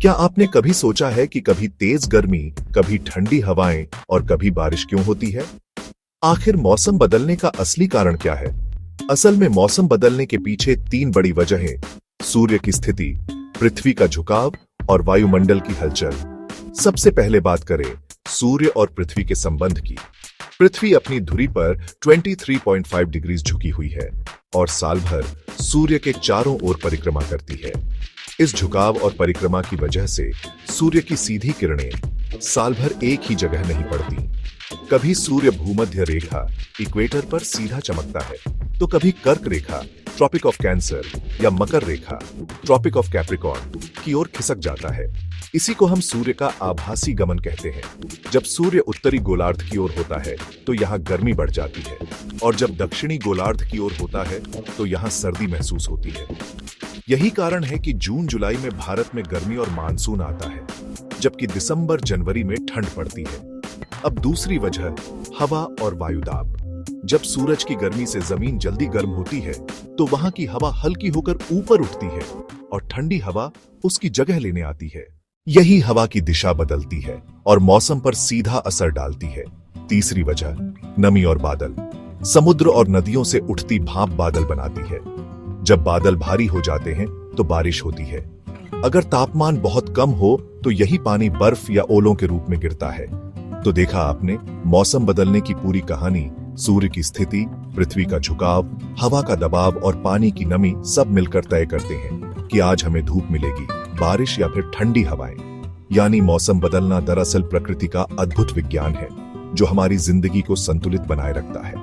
क्या आपने कभी सोचा है कि कभी तेज गर्मी, कभी ठंडी हवाएं और कभी बारिश क्यों होती है? आखिर मौसम बदलने का असली कारण क्या है? असल में मौसम बदलने के पीछे तीन बड़ी वजहें सूर्य की स्थिति, पृथ्वी का झुकाव और वायुमंडल की हलचल। सबसे पहले बात करें सूर्य और पृथ्वी के संबंध की। पृथ्वी अपनी धुरी पर 23.5 डिग्री झुकी हुई है और साल भर सूर्य के चारों ओर परिक्रमा करती है। इस झुकाव और परिक्रमा की वजह से सूर्य की सीधी किरणें साल भर एक ही जगह नहीं पड़ती। कभी सूर्य भूमध्य रेखा इक्वेटर पर सीधा चमकता है, तो कभी कर्क रेखा ट्रॉपिक ऑफ कैंसर या मकर रेखा ट्रॉपिक ऑफ कैप्रिकॉर्न की ओर खिसक जाता है। इसी को हम सूर्य का आभासी गमन कहते हैं। जब सूर्य उत्तरी गोलार्ध की ओर होता है तो यहाँ गर्मी बढ़ जाती है, और जब दक्षिणी गोलार्ध की ओर होता है तो यहाँ सर्दी महसूस होती है। यही कारण है कि जून जुलाई में भारत में गर्मी और मानसून आता है, जबकि दिसंबर जनवरी में ठंड पड़ती है। अब दूसरी वजह, हवा और वायुदाब। जब सूरज की गर्मी से जमीन जल्दी गर्म होती है तो वहां की हवा हल्की होकर ऊपर उठती है और ठंडी हवा उसकी जगह लेने आती है। यही हवा की दिशा बदलती है और मौसम पर सीधा असर डालती है। तीसरी वजह, नमी और बादल। समुद्र और नदियों से उठती भाप बादल बनाती है। जब बादल भारी हो जाते हैं तो बारिश होती है। अगर तापमान बहुत कम हो तो यही पानी बर्फ या ओलों के रूप में गिरता है। तो देखा आपने, मौसम बदलने की पूरी कहानी सूर्य की स्थिति, पृथ्वी का झुकाव, हवा का दबाव और पानी की नमी सब मिलकर तय करते हैं कि आज हमें धूप मिलेगी, बारिश या फिर ठंडी हवाएं। यानी मौसम बदलना दरअसल प्रकृति का अद्भुत विज्ञान है जो हमारी जिंदगी को संतुलित बनाए रखता है।